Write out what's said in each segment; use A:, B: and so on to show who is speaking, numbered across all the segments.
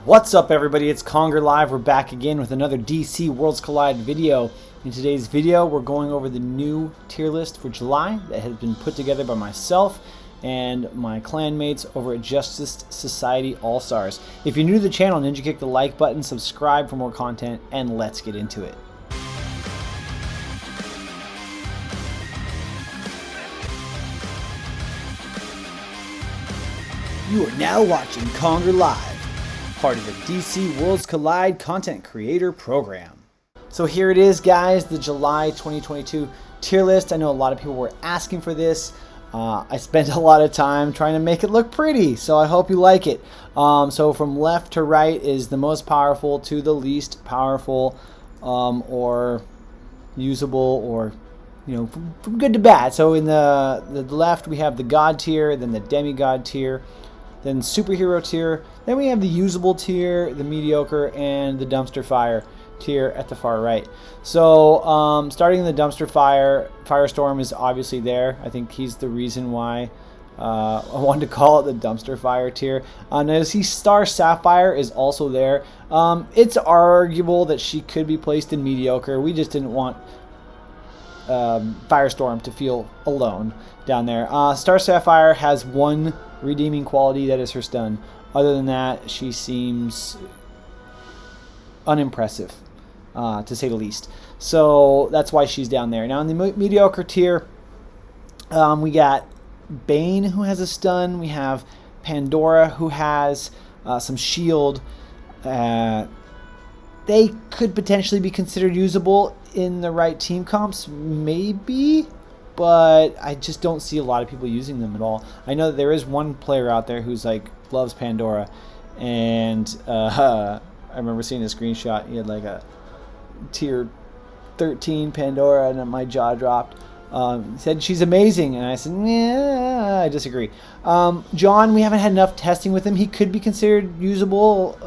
A: What's up, everybody? It's Conger Live. We're back again with another DC Worlds Collide video. In today's video, we're going over the new tier list for July that has been put together by myself and my clanmates over at Justice Society All-Stars. If you're new to the channel, ninja kick the like button, subscribe for more content, and let's get into it. You are now watching Conger Live, part of the DC Worlds Collide content creator program. So here it is, guys, the July 2022 tier list. I know a lot of people were asking for this. I spent a lot of time trying to make it look pretty, so I hope you like it. So from left to right is the most powerful to the least powerful, or usable, or from good to bad. So in the left we have the god tier, then the demigod tier, then superhero tier, then we have the usable tier, the mediocre, and the dumpster fire tier at the far right. So starting in the dumpster fire, Firestorm is obviously there. I think he's the reason why I wanted to call it the dumpster fire tier. Now see, Star Sapphire is also there. It's arguable that she could be placed in mediocre. We just didn't want Firestorm to feel alone down there. Star Sapphire has one redeeming quality, that is her stun. Other than that, she seems unimpressive, to say the least. So that's why she's down there. Now in the mediocre tier, we got Bane, who has a stun. We have Pandora, who has some shield. They could potentially be considered usable in the right team comps, maybe, but I just don't see a lot of people using them at all. I know that there is one player out there who's like loves Pandora, and I remember seeing a screenshot. He had like a tier 13 Pandora, and my jaw dropped. He said she's amazing, and I said, yeah, I disagree. John, we haven't had enough testing with him. He could be considered usable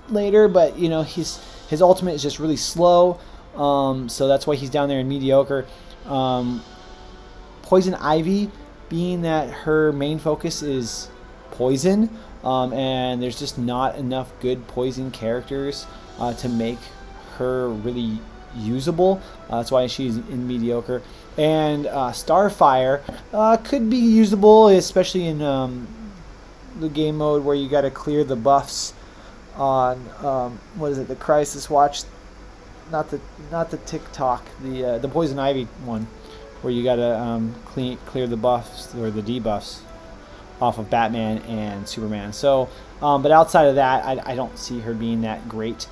A: later, but his ultimate is just really slow, so that's why he's down there in mediocre. Poison Ivy, being that her main focus is poison, and there's just not enough good poison characters to make her really usable. That's why she's in mediocre. And Starfire could be usable, especially in the game mode where you got to clear the buffs on what is it, the Crisis Watch, not the TikTok, the Poison Ivy one, where you got to clear the buffs or the debuffs off of Batman and Superman. So, but outside of that, I don't see her being that great.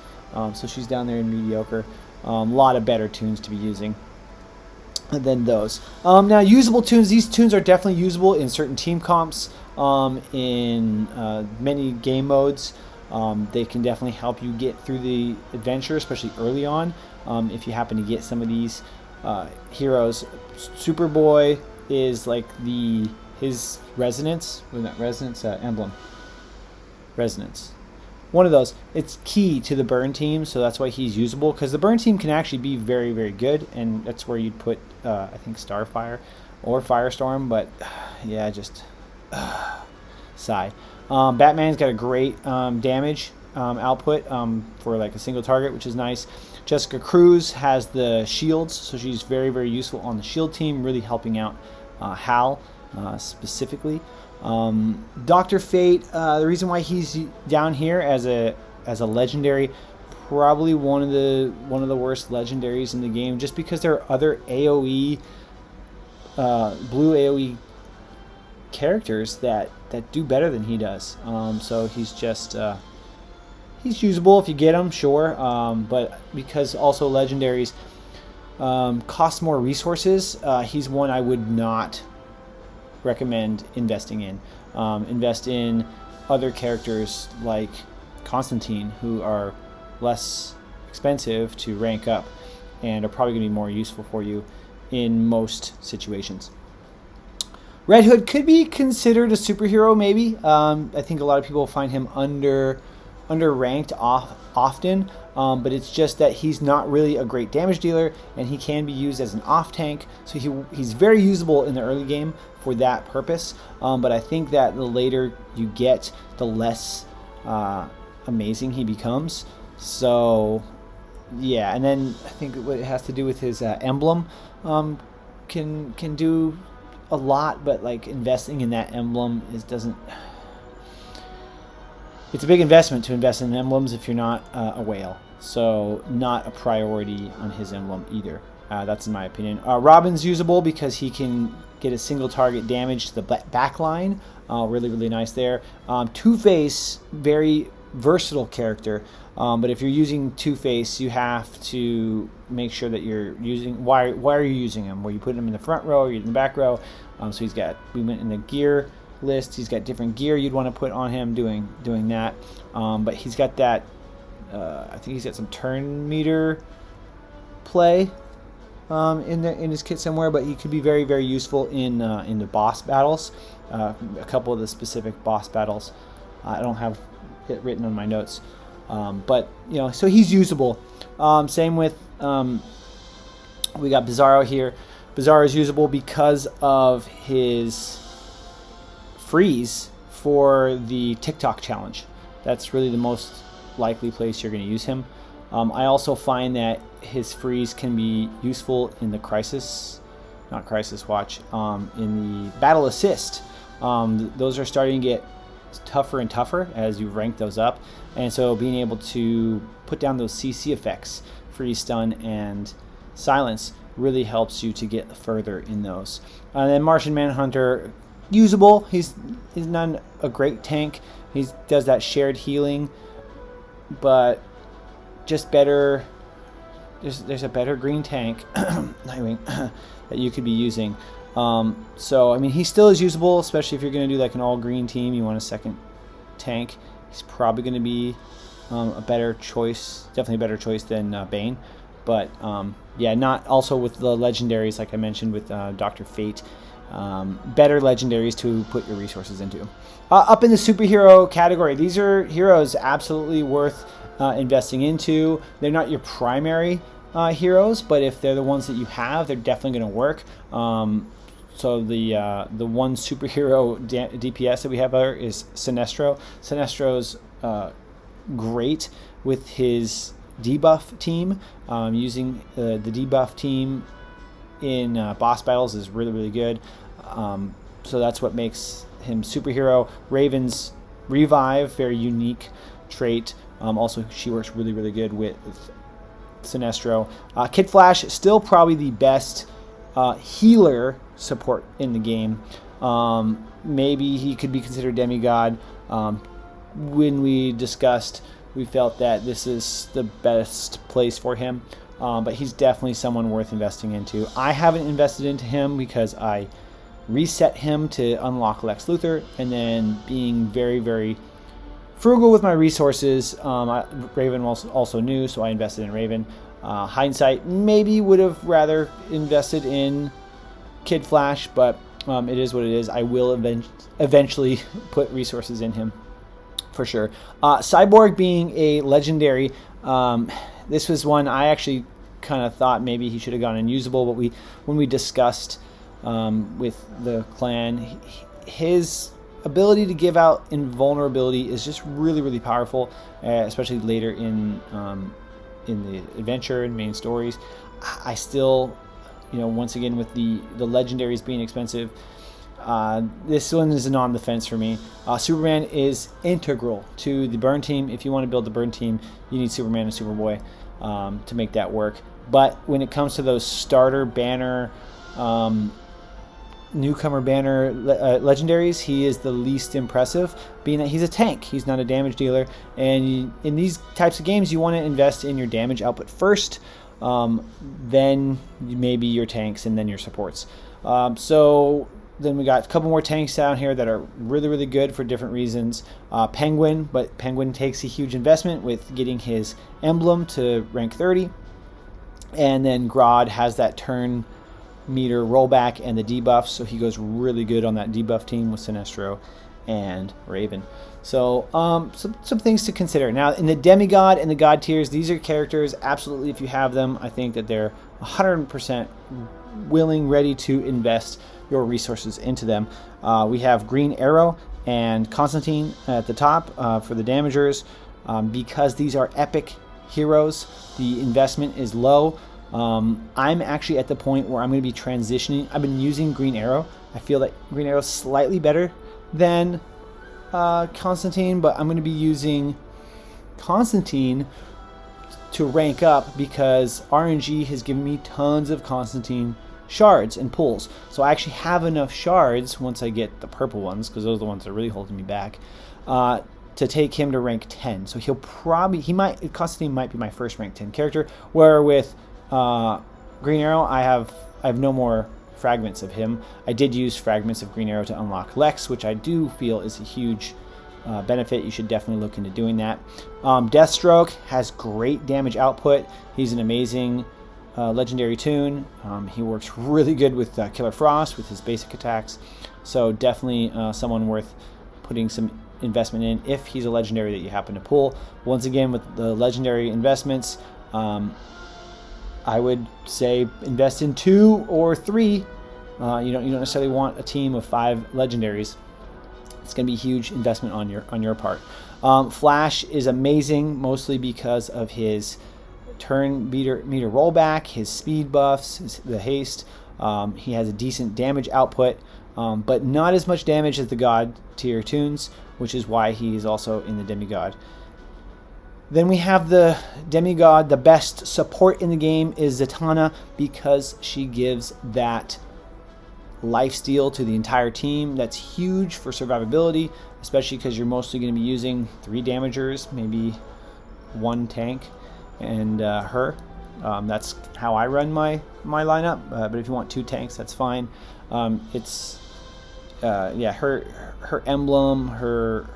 A: So she's down there in mediocre. A lot of better tunes to be using than those. Now, usable tunes. These tunes are definitely usable in certain team comps, in many game modes. They can definitely help you get through the adventure, especially early on. If you happen to get some of these heroes. Superboy is like his resonance, or not resonance, emblem. Resonance. One of those. It's key to the burn team, so that's why he's usable, because the burn team can actually be very, very good, and that's where you'd put, I think, Starfire or Firestorm, but yeah, just sigh. Batman's got a great damage output for like a single target, which is nice. Jessica Cruz has the shields, so she's very, very useful on the shield team, really helping out Hal specifically. Dr. Fate, the reason why he's down here as a legendary, probably one of the worst legendaries in the game, just because there are other AoE blue AoE characters that do better than he does. So he's just he's usable if you get him, sure, but because also legendaries cost more resources, he's one I would not recommend investing in. Invest in other characters like Constantine, who are less expensive to rank up and are probably going to be more useful for you in most situations. Red Hood could be considered a superhero, maybe. I think a lot of people find him underranked often, but it's just that he's not really a great damage dealer, and he can be used as an off tank, so he's very usable in the early game for that purpose. But I think that the later you get, the less amazing he becomes. So yeah, and then I think what it has to do with his emblem can do a lot, but like investing in that emblem doesn't. It's a big investment to invest in emblems if you're not a whale. So not a priority on his emblem either. That's in my opinion. Robin's usable because he can get a single target damage to the back line. Really, really nice there. Two-Face, very versatile character. But if you're using Two-Face, you have to make sure that you're using. Why are you using him? Were you putting him in the front row or in the back row? So we went in the gear list. He's got different gear you'd want to put on him doing that. But he's got that. I think he's got some turn meter play in his kit somewhere. But he could be very, very useful in the boss battles. A couple of the specific boss battles. I don't have it written on my notes. But so he's usable. Same with we got Bizarro here. Bizarro is usable because of his freeze for the TikTok challenge. That's really the most likely place you're going to use him. I also find that his freeze can be useful in the not Crisis Watch, in the Battle Assist. Those are starting to get tougher and tougher as you rank those up, and so being able to put down those CC effects, freeze, stun, and silence, really helps you to get further in those. And then Martian Manhunter, usable. He's not a great tank. He does that shared healing, but just better. There's a better green tank Nightwing that you could be using. So I mean, he still is usable, especially if you're going to do like an all green team. You want a second tank. He's probably going to be a better choice, definitely a better choice than Bane. But yeah, not also with the legendaries like I mentioned with Dr. Fate. Better legendaries to put your resources into. Up in the superhero category, these are heroes absolutely worth investing into. They're not your primary heroes, but if they're the ones that you have, they're definitely going to work. So the one superhero DPS that we have there is Sinestro. Sinestro's great with his debuff team. Using the debuff team in boss battles is really, really good. So that's what makes him superhero. Raven's revive, very unique trait. Also, she works really, really good with Sinestro. Kid Flash, still probably the best healer support in the game. Maybe he could be considered demigod. When we discussed, we felt that this is the best place for him. But he's definitely someone worth investing into. I haven't invested into him because I reset him to unlock Lex Luthor, and then being very, very frugal with my resources. Raven was also new, so I invested in Raven. Hindsight, maybe would have rather invested in Kid Flash, but it is what it is. I will eventually put resources in him for sure. Cyborg being a legendary, this was one I actually kind of thought maybe he should have gone unusable, but when we discussed with the clan, his ability to give out invulnerability is just really, really powerful, especially later in the adventure and main stories. I still, once again with the legendaries being expensive, this one is a non-defense for me. Superman is integral to the burn team. If you want to build the burn team, you need Superman and Superboy to make that work. But when it comes to those starter banner, newcomer banner legendaries, he is the least impressive, being that he's a tank. He's not a damage dealer, and in these types of games you want to invest in your damage output first, then maybe your tanks, and then your supports. So then we got a couple more tanks down here that are really, really good for different reasons. Penguin, but Penguin takes a huge investment with getting his emblem to rank 30, and then Grodd has that turn meter rollback and the debuff, so he goes really good on that debuff team with Sinestro and Raven. So some things to consider. Now in the demigod and the god tiers, these are characters absolutely, if you have them, I think that they're 100% willing, ready to invest your resources into them. We have Green Arrow and Constantine at the top for the damagers. because these are epic heroes, the investment is low. I'm actually at the point where I'm going to be transitioning. I've been using Green Arrow. I feel that Green Arrow is slightly better than Constantine, but I'm going to be using Constantine to rank up because RNG has given me tons of Constantine shards and pulls. So I actually have enough shards once I get the purple ones, because those are the ones that are really holding me back, to take him to rank 10. So Constantine might be my first rank 10 character, where with Green Arrow I have no more fragments of him. I did use fragments of Green Arrow to unlock Lex, which I do feel is a huge benefit. You should definitely look into doing that. Deathstroke has great damage output. He's an amazing legendary toon. He works really good with Killer Frost with his basic attacks. So definitely someone worth putting some investment in if he's a legendary that you happen to pull. Once again, with the legendary investments, I would say invest in 2 or 3. You don't necessarily want a team of 5 legendaries. It's going to be a huge investment on your part. Flash is amazing, mostly because of his turn meter rollback, his speed buffs, the haste. He has a decent damage output, but not as much damage as the god tier toons, which is why he's also in the demigod. Then we have the demigod. The best support in the game is Zatanna, because she gives that lifesteal to the entire team. That's huge for survivability, especially because you're mostly going to be using 3 damagers, maybe 1 tank, and her. That's how I run my lineup. But if you want 2 tanks, that's fine. Her emblem, her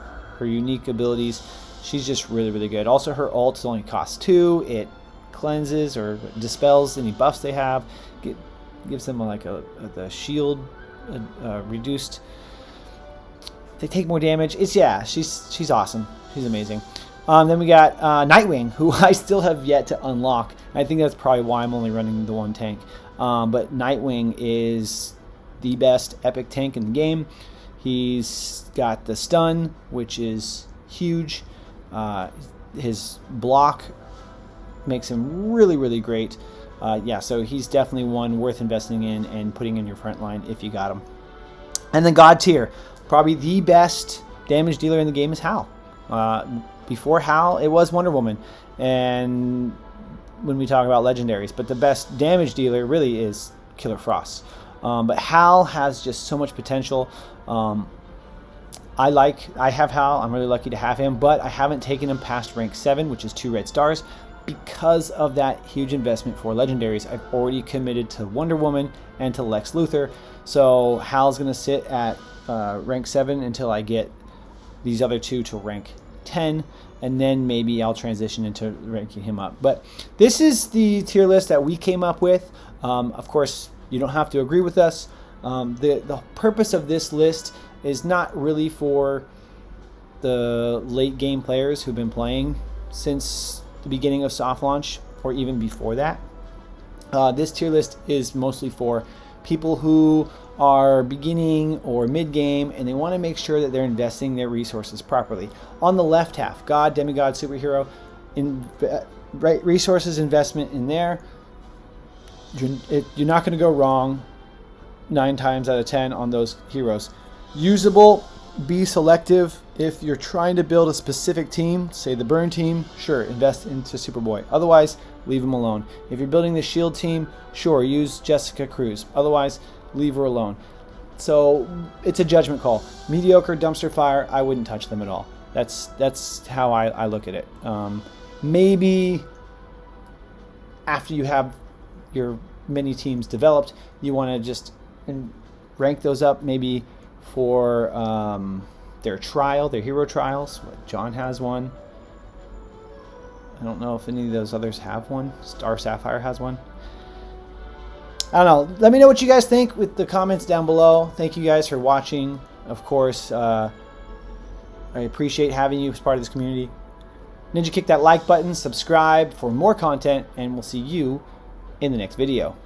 A: unique abilities. She's just really, really good. Also, her ult only costs 2. It cleanses or dispels any buffs they have. Gives them like the shield reduced. They take more damage. She's awesome. She's amazing. Then we got Nightwing, who I still have yet to unlock. I think that's probably why I'm only running the 1 tank. But Nightwing is the best epic tank in the game. He's got the stun, which is huge. His block makes him really, really great. So he's definitely one worth investing in and putting in your front line if you got him. And then God tier, probably the best damage dealer in the game is Hal. Before Hal, it was Wonder Woman, and when we talk about legendaries, but the best damage dealer really is Killer Frost. But Hal has just so much potential. I have Hal. I'm really lucky to have him, but I haven't taken him past rank 7, which is 2 red stars. Because of that huge investment for legendaries, I've already committed to Wonder Woman and to Lex Luthor. So Hal's going to sit at rank 7 until I get these other 2 to rank 10, and then maybe I'll transition into ranking him up. But this is the tier list that we came up with. Of course, you don't have to agree with us. The purpose of this list is not really for the late game players who've been playing since the beginning of soft launch or even before that. This tier list is mostly for people who are beginning or mid game and they want to make sure that they're investing their resources properly. On the left half, God, demigod, superhero, resources investment in there. You're not going to go wrong 9 times out of 10 on those heroes. Usable, be selective. If you're trying to build a specific team, say the Burn team, sure, invest into Superboy. Otherwise, leave him alone. If you're building the Shield team, sure, use Jessica Cruz. Otherwise, leave her alone. So it's a judgment call. Mediocre, dumpster fire, I wouldn't touch them at all. That's how I look at it. Maybe after you have your mini teams developed, you want to just rank those up maybe for their hero trials. John has one. I don't know if any of those others have one. Star Sapphire has one. I don't know. Let me know what you guys think with the comments down below. Thank you guys for watching. Of course, I appreciate having you as part of this community. Ninja, kick that like button, subscribe for more content, and we'll see you in the next video.